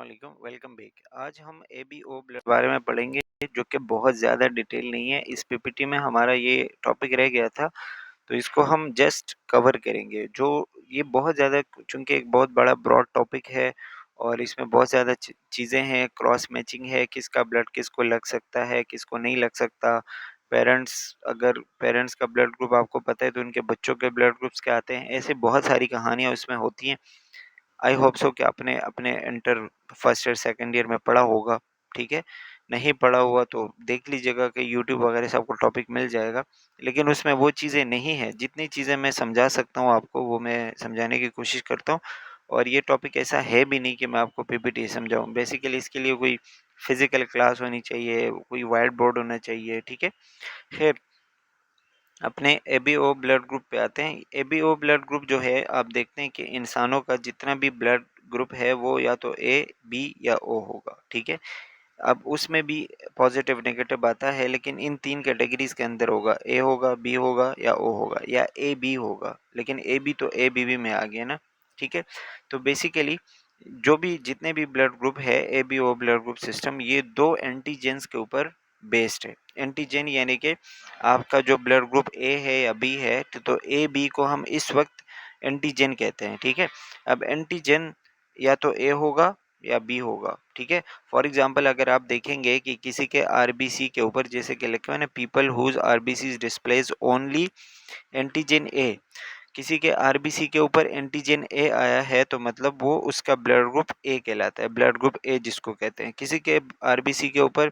वालेकुम, welcome back. आज हम एबीओ ब्लड के बारे में पढ़ेंगे, जो कि बहुत ज़्यादा डिटेल नहीं है। इस पीपीटी में हमारा ये टॉपिक रह गया था, तो इसको हम जस्ट कवर करेंगे। जो ये बहुत ज़्यादा, चूँकि एक बहुत बड़ा ब्रॉड टॉपिक है और इसमें बहुत ज़्यादा चीज़ें हैं, क्रॉस मैचिंग है, किसका ब्लड किसको लग सकता है, किसको नहीं लग सकता। अगर पेरेंट्स का ब्लड ग्रुप आपको पता है, तो उनके बच्चों के ब्लड ग्रुप्स क्या आते हैं। ऐसे बहुत सारी कहानियाँ उसमें होती हैं। आई होप सो कि आपने अपने inter first year second year में पढ़ा होगा, ठीक है। नहीं पढ़ा हुआ तो देख लीजिएगा कि यूट्यूब वगैरह से आपको टॉपिक मिल जाएगा, लेकिन उसमें वो चीज़ें नहीं है। जितनी चीज़ें मैं समझा सकता हूँ आपको, वो मैं समझाने की कोशिश करता हूँ। और ये टॉपिक ऐसा है भी नहीं कि मैं आपको पीपीटी समझाऊँ। बेसिकली इसके लिए कोई फिजिकल क्लास होनी चाहिए, कोई वाइट बोर्ड होना चाहिए, ठीक है। खैर, अपने एबीओ ब्लड ग्रुप पे आते हैं। एबीओ ब्लड ग्रुप जो है, आप देखते हैं कि इंसानों का जितना भी ब्लड ग्रुप है वो या तो ए, बी या ओ होगा, ठीक है। अब उसमें भी पॉजिटिव नेगेटिव आता है, लेकिन इन तीन कैटेगरीज के अंदर होगा। ए होगा, बी होगा या ओ होगा या ए बी होगा। लेकिन ए बी तो ए बी बी में आ गया ना, ठीक है। तो बेसिकली जो भी जितने भी ब्लड ग्रुप है, A B O blood group system, ये दो एंटीजेंस के ऊपर बेस्ड है। एंटीजन यानी कि आपका जो ब्लड ग्रुप ए है या बी है, तो ए बी को हम इस वक्त एंटीजन कहते हैं, ठीक है। अब एंटीजन या तो ए होगा या बी होगा, ठीक है। फॉर एग्जांपल, अगर आप देखेंगे कि किसी के आरबीसी के ऊपर जैसे कि लिखा हुआ है ना, people whose RBC displays only antigen A, किसी के आरबीसी के ऊपर एंटीजन ए आया है, तो मतलब वो उसका ब्लड ग्रुप ए कहलाता है, ब्लड ग्रुप ए जिसको कहते हैं। किसी के आरबीसी के ऊपर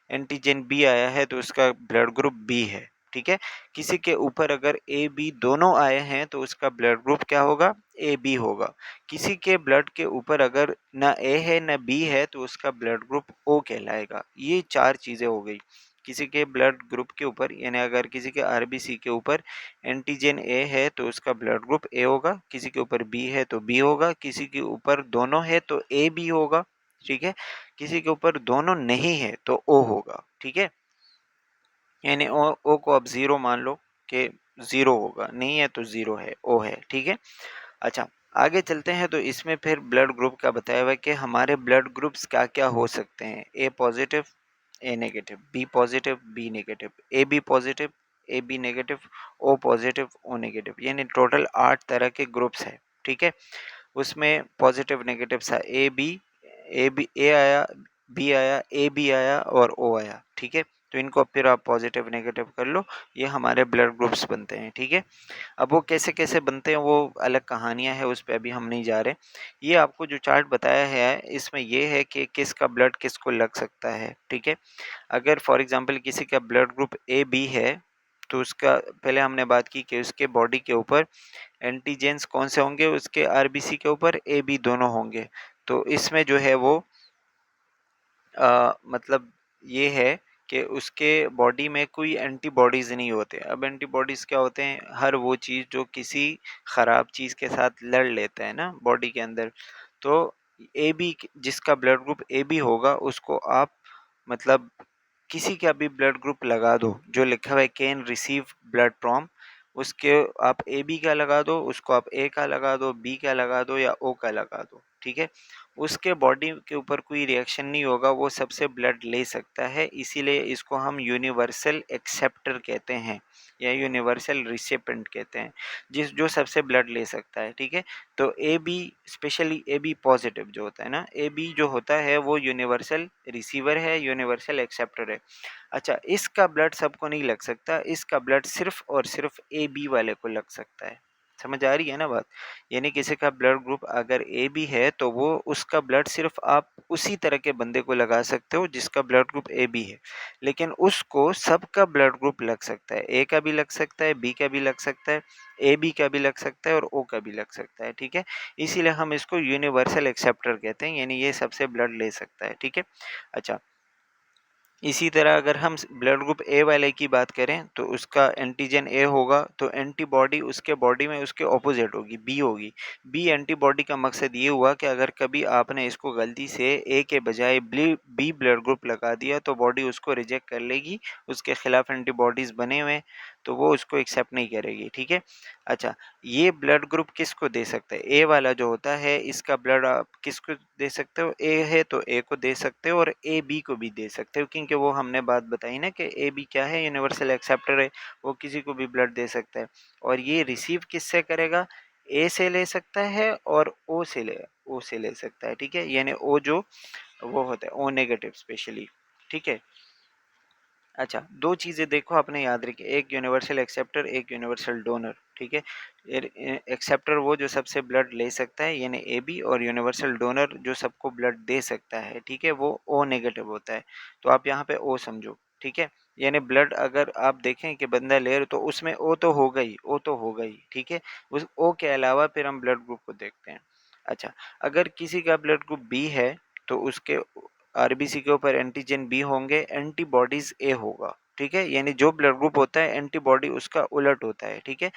एंटीजन बी आया है, तो उसका ब्लड ग्रुप बी है, ठीक है। किसी के ऊपर अगर ए बी दोनों आए हैं, तो उसका ब्लड ग्रुप क्या होगा, ए बी होगा। किसी के ब्लड के ऊपर अगर ना ए है ना बी है, तो उसका ब्लड ग्रुप ओ कहलाएगा। ये चार चीजें हो गई। किसी के ब्लड ग्रुप के ऊपर, यानी अगर किसी के आरबीसी के ऊपर एंटीजन ए है, तो उसका ब्लड ग्रुप ए होगा। किसी के ऊपर बी है तो बी होगा। किसी के ऊपर दोनों है तो ए बी होगा, ठीक है। किसी के ऊपर दोनों नहीं है तो ओ होगा, ठीक है। यानी ओ को अब जीरो मान लो कि जीरो होगा, नहीं है तो जीरो है, ओ है, ठीक है। अच्छा, आगे चलते हैं। तो इसमें फिर ब्लड ग्रुप का बताया हुआ है कि हमारे ब्लड ग्रुप्स क्या क्या हो सकते हैं। A positive, A negative, B positive, B negative, A B positive, A B negative, O positive, O negative, यानी टोटल 8 तरह के ग्रुप्स हैं, ठीक है। उसमें पॉजिटिव नेगेटिव सा ए बी ए आया, बी आया, ए बी आया और ओ आया, ठीक है। तो इनको फिर आप पॉजिटिव नेगेटिव कर लो, ये हमारे ब्लड ग्रुप्स बनते हैं, ठीक है। अब वो कैसे कैसे बनते हैं वो अलग कहानियां है, उस पर अभी हम नहीं जा रहे। ये आपको जो चार्ट बताया है, इसमें ये है कि किसका ब्लड किसको लग सकता है, ठीक है। अगर फॉर एग्जांपल किसी का ब्लड ग्रुप ए बी है, तो उसका पहले हमने बात की कि उसके बॉडी के ऊपर एंटीजेंस कौन से होंगे, उसके आरबीसी के ऊपर ए बी दोनों होंगे। तो इसमें जो है वो मतलब ये है कि उसके बॉडी में कोई एंटीबॉडीज नहीं होते। अब एंटीबॉडीज क्या होते हैं, हर वो चीज़ जो किसी खराब चीज़ के साथ लड़ लेता है ना बॉडी के अंदर। तो ए बी, जिसका ब्लड ग्रुप ए बी होगा, उसको आप मतलब किसी का भी ब्लड ग्रुप लगा दो जो लिखा हुआ है कैन रिसीव ब्लड फ्रॉम, उसके आप ए बी का लगा दो, उसको आप ए का लगा दो, बी का लगा दो या ओ का लगा दो, ठीक है। उसके बॉडी के ऊपर कोई रिएक्शन नहीं होगा, वो सबसे ब्लड ले सकता है। इसीलिए इसको हम यूनिवर्सल एक्सेप्टर कहते हैं या यूनिवर्सल रिसिपेंट कहते हैं, जिस जो सबसे ब्लड ले सकता है, ठीक है। तो A B, specially A B positive जो होता है ना, ए बी जो होता है वो यूनिवर्सल रिसीवर है, यूनिवर्सल एक्सेप्टर है। अच्छा, इसका ब्लड सबको नहीं लग सकता, इसका ब्लड सिर्फ और सिर्फ ए बी वाले को लग सकता है। समझ आ रही है ना बात। यानी किसी का ब्लड ग्रुप अगर ए बी है, तो वो उसका ब्लड सिर्फ आप उसी तरह के बंदे को लगा सकते हो जिसका ब्लड ग्रुप ए बी है। लेकिन उसको सबका ब्लड ग्रुप लग सकता है, ए का भी लग सकता है, बी का भी लग सकता है, ए बी का भी लग सकता है और ओ का भी लग सकता है, ठीक है। इसीलिए हम इसको यूनिवर्सल एक्सेप्टर कहते हैं, यानी ये सबसे ब्लड ले सकता है, ठीक है। अच्छा, इसी तरह अगर हम ब्लड ग्रुप ए वाले की बात करें, तो उसका एंटीजन ए होगा, तो एंटीबॉडी उसके बॉडी में उसके ऑपोजिट होगी, बी होगी। बी एंटीबॉडी का मकसद ये हुआ कि अगर कभी आपने इसको गलती से ए के बजाय बी ब्लड ग्रुप लगा दिया, तो बॉडी उसको रिजेक्ट कर लेगी, उसके खिलाफ एंटीबॉडीज बने हुए। तो वो उसको एक्सेप्ट नहीं करेगी, ठीक है। अच्छा, ये ब्लड ग्रुप किसको दे सकते हैं, ए वाला जो होता है इसका ब्लड आप किसको दे सकते हो, ए है तो ए को दे सकते हो और ए बी को भी दे सकते हो, क्योंकि वो हमने बात बताई ना कि ए बी क्या है, यूनिवर्सल एक्सेप्टर है, वो किसी को भी ब्लड दे सकता है। और ये रिसीव किससे करेगा, ए से ले सकता है और ओ से ले सकता है, ठीक है, यानी ओ जो वो होता है ओ नेगेटिव स्पेशली, ठीक है। अच्छा, दो चीजें देखो आपने याद रखी, एक यूनिवर्सल एक्सेप्टर, एक यूनिवर्सल डोनर, ठीक है। एक्सेप्टर वो जो सबसे ब्लड ले सकता है यानी ए बी, और यूनिवर्सल डोनर जो सबको ब्लड दे सकता है, ठीक है, वो ओ नेगेटिव होता है। तो आप यहाँ पे ओ समझो, ठीक है। यानी ब्लड अगर आप देखें कि बंदा ले रहे तो उसमें ओ तो होगा ही, ओ तो होगा ही, ठीक है। उस ओ के अलावा फिर हम ब्लड ग्रुप को देखते हैं। अच्छा, अगर किसी का ब्लड ग्रुप बी है तो उसके आरबीसी के ऊपर एंटीजन बी होंगे, एंटीबॉडीज ए होगा, ठीक है। यानी जो ब्लड ग्रुप होता है एंटीबॉडी उसका उलट होता है, ठीक है।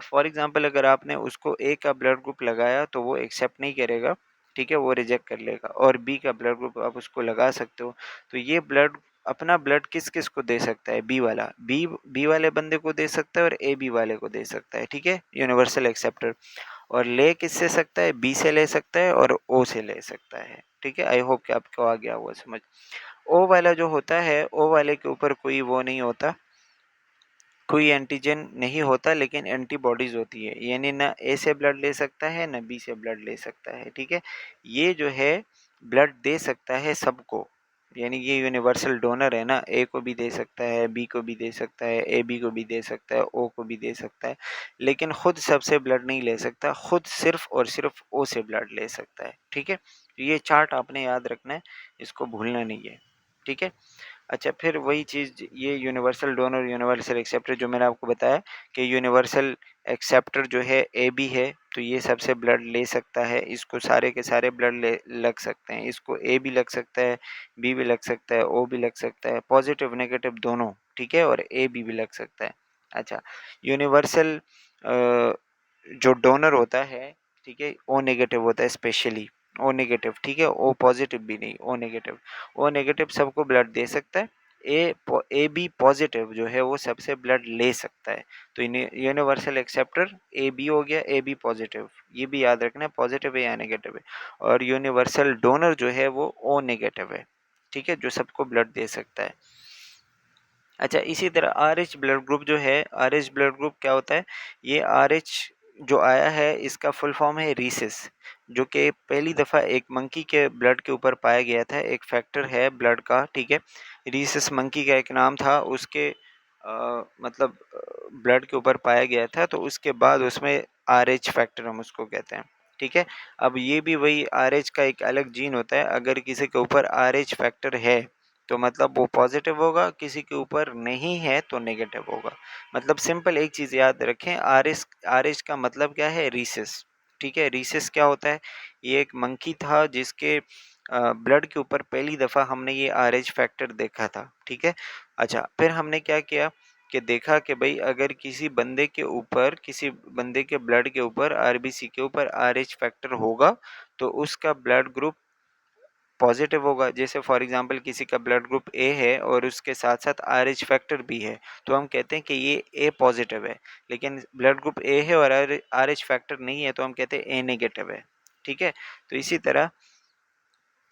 फॉर एग्जांपल अगर आपने उसको ए का ब्लड ग्रुप लगाया तो वो एक्सेप्ट नहीं करेगा, ठीक है, वो रिजेक्ट कर लेगा। और बी का ब्लड ग्रुप आप उसको लगा सकते हो। तो ये ब्लड अपना ब्लड किस किस को दे सकता है, बी वाला बी वाले बंदे को दे सकता है और ए बी वाले को दे सकता है, ठीक है, यूनिवर्सल एक्सेप्टर। और ले किससे सकता है, बी से ले सकता है और ओ से ले सकता है, ठीक है। आई होप कि आपको आ गया होगा समझ। ओ वाला जो होता है, ओ वाले के ऊपर कोई वो नहीं होता, कोई एंटीजन नहीं होता, लेकिन एंटीबॉडीज होती है, यानी ना ए से ब्लड ले सकता है ना बी से ब्लड ले सकता है, ठीक है। ये जो है ब्लड दे सकता है सबको, यानी ये यूनिवर्सल डोनर है ना, ए को भी दे सकता है, बी को भी दे सकता है, ए बी को भी दे सकता है, ओ को भी दे सकता है, लेकिन खुद सबसे ब्लड नहीं ले सकता, खुद सिर्फ और सिर्फ ओ से ब्लड ले सकता है, ठीक है। तो ये चार्ट आपने याद रखना है, इसको भूलना नहीं है, ठीक है। अच्छा, फिर वही चीज़, ये यूनिवर्सल डोनर यूनिवर्सल एक्सेप्टर जो मैंने आपको बताया कि यूनिवर्सल एक्सेप्टर जो है ए बी है, तो ये सबसे ब्लड ले सकता है, इसको सारे के सारे ब्लड ले लग सकते हैं, इसको ए भी लग सकता है, बी भी लग सकता है, ओ भी लग सकता है, पॉजिटिव नेगेटिव दोनों, ठीक है, और ए बी भी लग सकता है। अच्छा, यूनिवर्सल जो डोनर होता है, ठीक है, ओ नेगेटिव होता है स्पेशली, ओ नेगेटिव, ठीक है, ओ पॉजिटिव भी नहीं, ओ नेगेटिव। ओ नेगेटिव सबको ब्लड दे सकता है, ए बी पॉजिटिव जो है वो सबसे ब्लड ले सकता है। तो यूनिवर्सल एक्सेप्टर ए बी हो गया, ए बी पॉजिटिव, ये भी याद रखना है पॉजिटिव है या नेगेटिव है। और यूनिवर्सल डोनर जो है वो ओ नेगेटिव है, ठीक है, जो सबको ब्लड दे सकता है। अच्छा, इसी तरह आर एच ब्लड ग्रुप जो है, आर एच ब्लड ग्रुप क्या होता है, ये आर एच जो आया है इसका फुल फॉर्म है रीसिस, जो कि पहली दफ़ा एक मंकी के ब्लड के ऊपर पाया गया था, एक फैक्टर है ब्लड का, ठीक है। रीसिस मंकी का एक नाम था, उसके मतलब ब्लड के ऊपर पाया गया था, तो उसके बाद उसमें आर एच फैक्टर हम उसको कहते हैं, ठीक है। अब ये भी वही आर एच का एक अलग जीन होता है, अगर किसी के ऊपर आर एच फैक्टर है तो मतलब वो पॉजिटिव होगा, किसी के ऊपर नहीं है तो नेगेटिव होगा। मतलब सिंपल एक चीज़ याद रखें, आर एच का मतलब क्या है, रीसिस, ठीक है। रीसिस क्या होता है, ये एक मंकी था जिसके ब्लड के ऊपर पहली दफ़ा हमने ये आर एच फैक्टर देखा था, ठीक है। अच्छा, फिर हमने क्या किया कि देखा कि भाई अगर किसी बंदे के ब्लड के ऊपर आरबीसी के ऊपर आर एच फैक्टर होगा तो उसका ब्लड ग्रुप पॉजिटिव होगा। जैसे फॉर एग्जांपल किसी का ब्लड ग्रुप ए है और उसके साथ साथ आर एच फैक्टर भी है, तो हम कहते हैं कि ये ए पॉजिटिव है। लेकिन ब्लड ग्रुप ए है और आर एच फैक्टर नहीं है तो हम कहते हैं ए नेगेटिव है, ठीक है। तो इसी तरह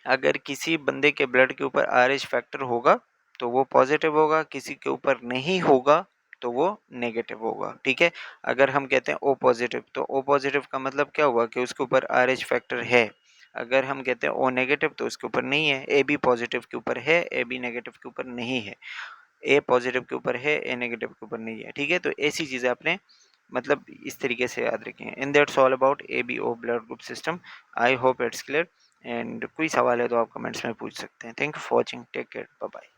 अगर किसी बंदे के ब्लड के ऊपर आर एच फैक्टर होगा तो वो पॉजिटिव होगा, किसी के ऊपर नहीं होगा तो वो नेगेटिव होगा, ठीक है। अगर हम कहते हैं ओ पॉजिटिव, तो ओ पॉजिटिव का मतलब क्या हुआ कि उसके ऊपर आर एच फैक्टर है। अगर हम कहते हैं ओ नेगेटिव तो उसके ऊपर नहीं है, ए बी पॉजिटिव के ऊपर है, ए बी नेगेटिव के ऊपर नहीं है, ए पॉजिटिव के ऊपर है, ए नेगेटिव के ऊपर नहीं है, ठीक है। तो ऐसी चीज़ें आपने मतलब इस तरीके से याद रखें। And that's all about A B O blood group system. I hope it's clear. And कोई सवाल है तो आप कमेंट्स में पूछ सकते हैं। Thank you for watching, take care, bye bye.